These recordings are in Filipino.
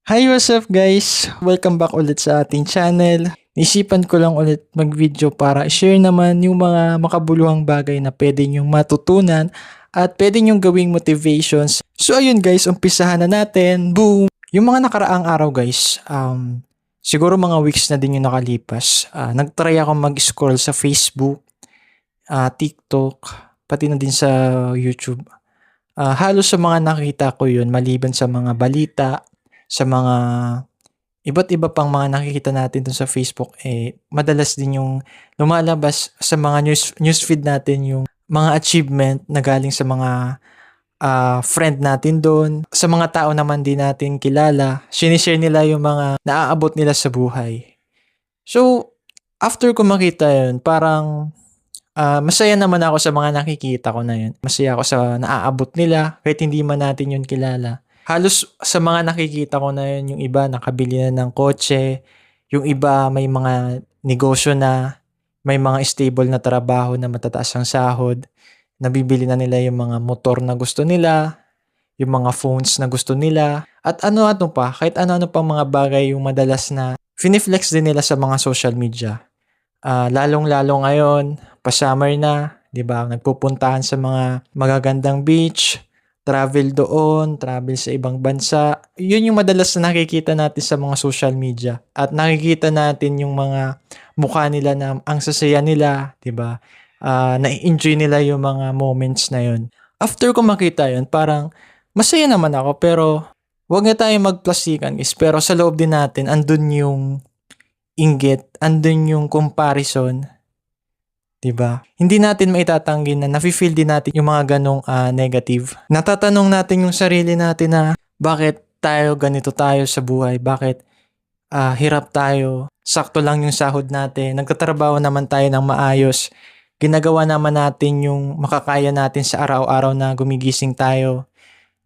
Hi, what's up guys? Welcome back ulit sa ating channel. Naisipan ko lang ulit mag-video para i-share naman yung mga makabuluhang bagay na pwede nyong matutunan at pwede nyong gawing motivations. So ayun guys, umpisahan na natin. Boom! Yung mga nakaraang araw guys, siguro mga weeks na din yung nakalipas. Nagtry ako mag-scroll sa Facebook, TikTok, pati na din sa YouTube. Halos sa mga nakita ko yun, maliban sa mga balita, sa mga iba't iba pang mga nakikita natin dun sa Facebook, madalas din yung lumalabas sa mga newsfeed natin yung mga achievement na galing sa mga friend natin doon. Sa mga tao naman din natin kilala, sinishare nila yung mga naaabot nila sa buhay. So, after ko makita yun, parang masaya naman ako sa mga nakikita ko na yun. Masaya ako sa naaabot nila kahit hindi man natin yun kilala. Halos sa mga nakikita ko na yun, yung iba nakabili na ng kotse, yung iba may mga negosyo na, may mga stable na trabaho na matataas ang sahod, nabibili na nila yung mga motor na gusto nila, yung mga phones na gusto nila, at ano-ano pa, kahit ano-ano pang mga bagay yung madalas na finiflex din nila sa mga social media. Lalong-lalo ngayon, pa-summer na, 'di ba? Nagpupuntahan sa mga magagandang beach, travel doon, travel sa ibang bansa. 'Yun yung madalas na nakikita natin sa mga social media. At nakikita natin yung mga mukha nila na ang sasaya nila, 'di ba? Na-enjoy nila yung mga moments na 'yun. After ko makita 'yun, parang masaya naman ako pero wag na tayong magplastikan guys. Pero sa loob din natin andun yung inggit, andun yung comparison, 'di ba? Hindi natin maitatanggi na nafi-feel din natin yung mga ganong negative. Natatanong natin yung sarili natin na bakit tayo ganito tayo sa buhay? Bakit hirap tayo? Sakto lang yung sahod natin. Nagtatrabaho naman tayo ng maayos. Ginagawa naman natin yung makakaya natin sa araw-araw na gumigising tayo,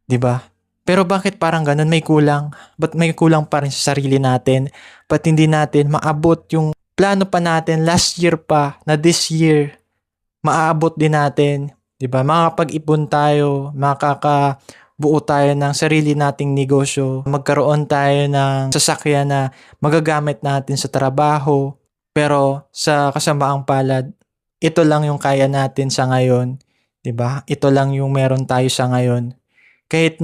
'di ba? Pero bakit parang ganun may kulang? Ba't may kulang pa rin sa sarili natin? Ba't hindi natin maabot yung plano pa natin last year pa na this year maaabot din natin, 'di ba? Makakapag-ipon tayo, makakabuo tayo ng sarili nating negosyo, magkaroon tayo ng sasakyan na magagamit natin sa trabaho. Pero sa kasamaang palad, ito lang yung kaya natin sa ngayon, 'di ba? Ito lang yung meron tayo sa ngayon. Kahit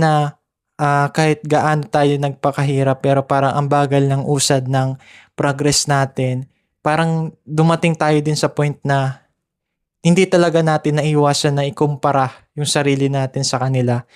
gaano tayo nagpakahirap pero parang ang bagal ng usad ng progress natin, parang dumating tayo din sa point na hindi talaga natin naiwasan na ikumpara yung sarili natin sa kanila,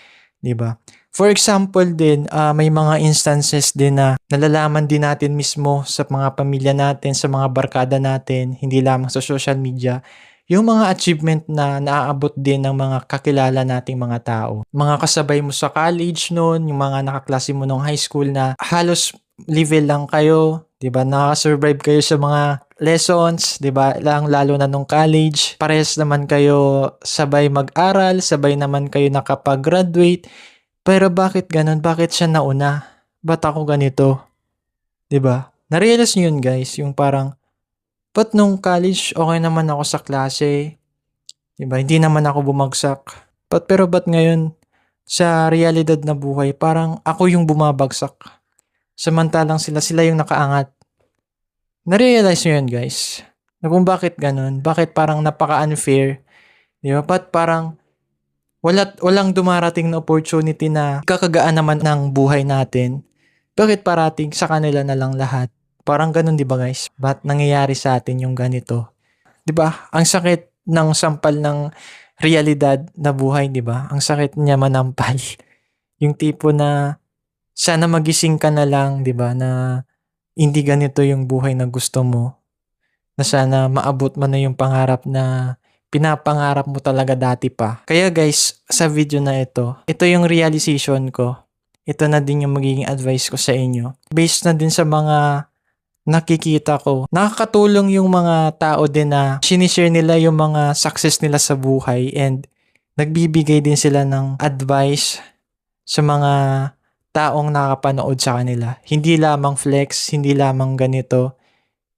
'di ba? For example din, may mga instances din na nalalaman din natin mismo sa mga pamilya natin, sa mga barkada natin, hindi lamang sa social media, yung mga achievement na naaabot din ng mga kakilala nating mga tao. Mga kasabay mo sa college noon, yung mga nakaklase mo nung high school na halos level lang kayo, 'di ba? Naka-survive kayo sa mga lessons, 'di ba? Lalo na nung college. Parehas naman kayo sabay mag-aral, sabay naman kayo nakapag-graduate. Pero bakit ganun? Bakit siya nauna? Ba't ako ganito? 'Di ba? Na-realize niyo yun, guys, yung parang ba't nung college okay naman ako sa klase, 'di ba? Hindi naman ako bumagsak. Pero ba't ngayon sa realidad na buhay parang ako yung bumabagsak. Samantalang sila yung nakaangat. Na-realize niyo yun, guys? Na kung bakit ganun? Bakit parang napaka-unfair? 'Di ba? Ba't parang walang dumarating na opportunity na kakagaan naman ng buhay natin? Bakit parating sa kanila na lang lahat? Parang ganun, 'di ba, guys? Ba't nangyayari sa atin yung ganito? 'Di ba? Ang sakit ng sampal ng realidad na buhay, 'di ba? Ang sakit niya manampal. Yung tipo na sana magising ka na lang, 'di ba, na hindi ganito yung buhay na gusto mo. Na sana maabot mo na yung pangarap na pinapangarap mo talaga dati pa. Kaya guys, sa video na ito yung realization ko. Ito na din yung magiging advice ko sa inyo. Based na din sa mga nakikita ko. Nakakatulong yung mga tao din na sinishare nila yung mga success nila sa buhay and nagbibigay din sila ng advice sa mga taong nakapanood sa kanila. Hindi lamang flex, hindi lamang ganito,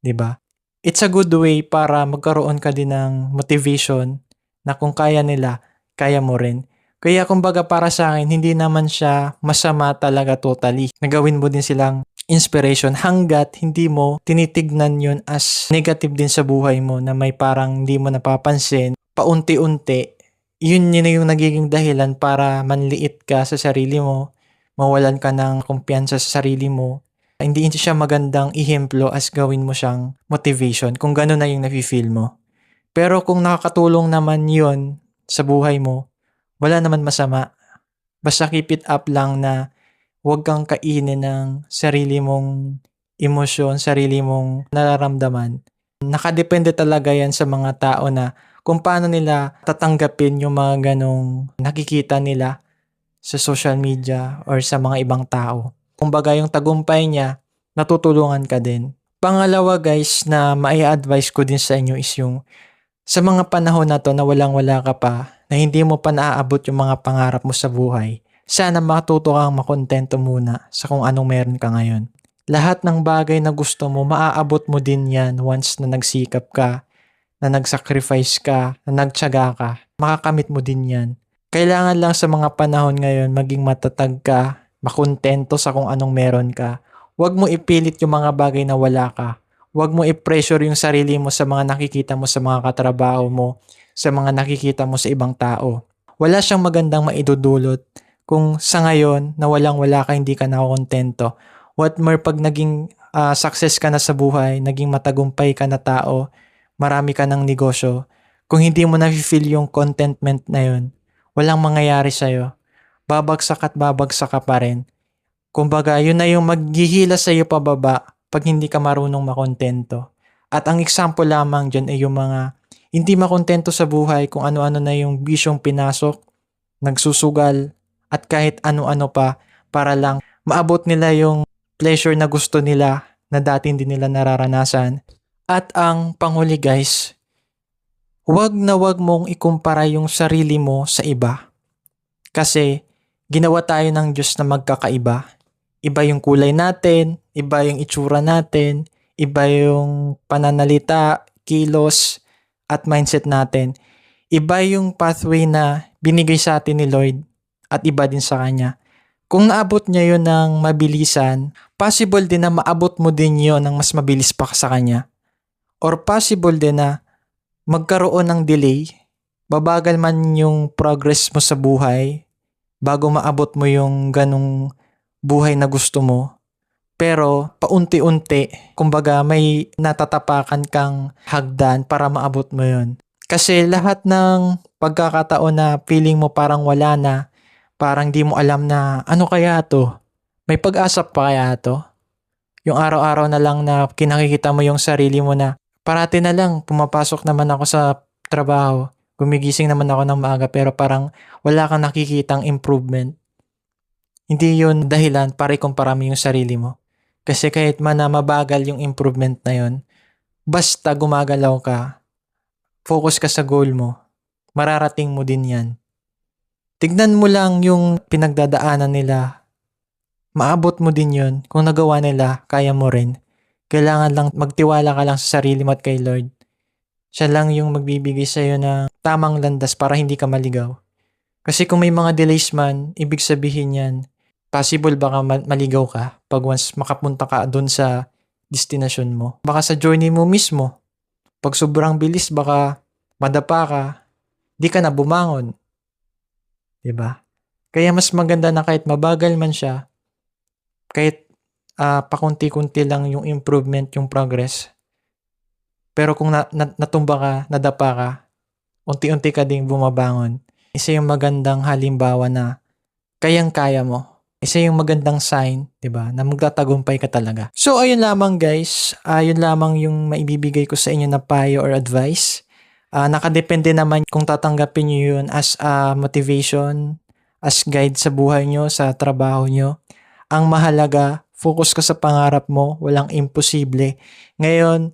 'di ba? It's a good way para magkaroon ka din ng motivation na kung kaya nila, kaya mo rin. Kaya kumbaga para sa akin, hindi naman siya masama talaga totally. Nagawin mo din silang inspiration hanggat hindi mo tinitignan yun as negative din sa buhay mo na may parang hindi mo napapansin. Paunti-unti, yun yung nagiging dahilan para manliit ka sa sarili mo, mawalan ka ng kumpiyansa sa sarili mo. Hindi siya magandang ihemplo as gawin mo siyang motivation kung gano'n na yung nafe-feel mo. Pero kung nakakatulong naman yun sa buhay mo, wala naman masama. Basta keep it up lang na huwag kang kainin ng sarili mong emosyon, sarili mong nararamdaman. Nakadepende talaga yan sa mga tao na kung paano nila tatanggapin yung mga ganong nakikita nila sa social media or sa mga ibang tao. Kumbaga yung tagumpay niya, natutulungan ka din. Pangalawa guys na mai-advise ko din sa inyo is yung sa mga panahon na to na walang-wala ka pa, na hindi mo pa naaabot yung mga pangarap mo sa buhay, sana matuto kang makontento muna sa kung anong meron ka ngayon. Lahat ng bagay na gusto mo, maaabot mo din yan once na nagsikap ka, na nagsacrifice ka, na nagtiyaga ka. Makakamit mo din yan. Kailangan lang sa mga panahon ngayon maging matatag ka, makontento sa kung anong meron ka. Huwag mo ipilit yung mga bagay na wala ka. Huwag mo i-pressure yung sarili mo sa mga nakikita mo sa mga katrabaho mo, sa mga nakikita mo sa ibang tao. Wala siyang magandang maidudulot kung sa ngayon na walang-wala ka, hindi ka nakokontento. What more pag naging success ka na sa buhay, naging matagumpay ka na tao, marami ka ng negosyo, kung hindi mo na-feel yung contentment na yun, walang mangyayari sa'yo. Babagsak at babagsak ka pa rin. Kumbaga, yun na yung maghihila sa'yo pababa pag hindi ka marunong makontento. At ang example lamang dyan ay yung mga hindi makontento sa buhay kung ano-ano na yung bisyong pinasok, nagsusugal, at kahit ano-ano pa para lang maabot nila yung pleasure na gusto nila na dati hindi nila nararanasan. At ang panghuli guys, huwag na huwag mong ikumpara yung sarili mo sa iba. Kasi ginawa tayo ng Diyos na magkakaiba. Iba yung kulay natin, iba yung itsura natin, iba yung pananalita, kilos, at mindset natin. Iba yung pathway na binigay sa atin ni Lord at iba din sa Kanya. Kung naabot niya yun ng mabilisan, possible din na maabot mo din yun ng mas mabilis pa sa Kanya. Or possible din na magkaroon ng delay, babagal man yung progress mo sa buhay bago maabot mo yung ganong buhay na gusto mo. Pero paunti-unti, kumbaga may natatapakan kang hagdan para maabot mo yun. Kasi lahat ng pagkakataon na feeling mo parang wala na, parang di mo alam na ano kaya to? May pag-asa pa kaya to? Yung araw-araw na lang na kinakikita mo yung sarili mo na parati na lang pumapasok naman ako sa trabaho, gumigising naman ako ng maaga pero parang wala kang nakikitang improvement. Hindi yun dahilan para ikumpara mo yung sarili mo. Kasi kahit man na mabagal yung improvement na yun, basta gumagalaw ka, focus ka sa goal mo, mararating mo din yan. Tignan mo lang yung pinagdadaanan nila. Maabot mo din yun. Kung nagawa nila, kaya mo rin. Kailangan lang magtiwala ka lang sa sarili mo at kay Lord. Siya lang yung magbibigay sa'yo ng tamang landas para hindi ka maligaw. Kasi kung may mga delays man, ibig sabihin yan, possible baka maligaw ka pag once makapunta ka doon sa destination mo. Baka sa journey mo mismo, pag sobrang bilis baka madapa ka, di ka na bumangon. Diba? Kaya mas maganda na kahit mabagal man siya, kahit pakunti-kunti lang yung improvement, yung progress. Pero kung natumba ka, nadapa ka, unti-unti ka ding bumabangon. Isa yung magandang halimbawa na kayang-kaya mo. Isa yung magandang sign, 'di ba, na magtatagumpay ka talaga. So ayun lamang guys, ayun lamang yung maibibigay ko sa inyo na payo or advice. Nakadepende naman kung tatanggapin niyo yun as motivation, as guide sa buhay nyo, sa trabaho nyo. Ang mahalaga, focus ka sa pangarap mo, walang imposible. Ngayon,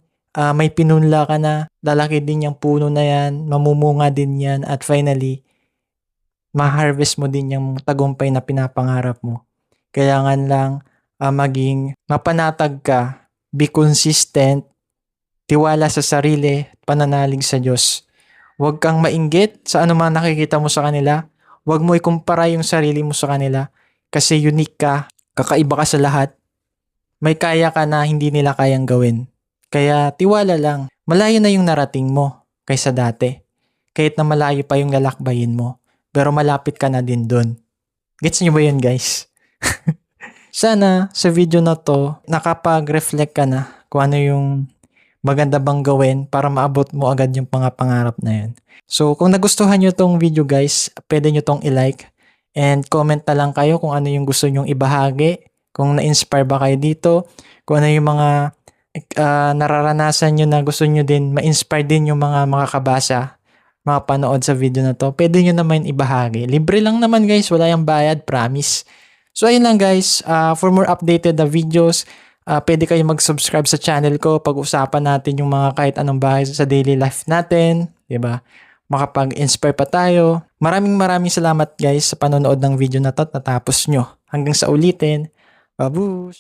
may pinunla ka na, lalaki din yung puno na yan, mamumunga din yan, at finally, ma-harvest mo din yung tagumpay na pinapangarap mo. Kailangan lang maging mapanatag ka, be consistent, tiwala sa sarili, pananalig sa Diyos. Huwag kang mainggit sa anumang nakikita mo sa kanila. Huwag mo ikumpara yung sarili mo sa kanila kasi unique ka, kakaiba ka sa lahat. May kaya ka na hindi nila kayang gawin. Kaya tiwala lang, malayo na yung narating mo kaysa dati. Kahit na malayo pa yung lalakbayin mo, pero malapit ka na din dun. Gets nyo ba yun, guys? Sana sa video na to, nakapag-reflect ka na kung ano yung maganda bang gawin para maabot mo agad yung mga pangarap na yun. So kung nagustuhan nyo tong video guys, pwede nyo tong i-like and comment na lang kayo kung ano yung gusto nyong ibahagi, kung na-inspire ba kayo dito, kung ano yung mga nararanasan nyo na gusto nyo din, ma-inspire din yung mga makakabasa, mga panood sa video na to, pwede nyo naman ibahagi. Libre lang naman guys, wala yung bayad, promise. So ayun lang guys, for more updated na videos, pwede kayo mag-subscribe sa channel ko. Pag-usapan natin yung mga kahit anong bagay sa daily life natin, 'di ba? Makapag-inspire pa tayo. Maraming salamat guys sa panonood ng video na to at natapos nyo. Hanggang sa ulitin. Babush!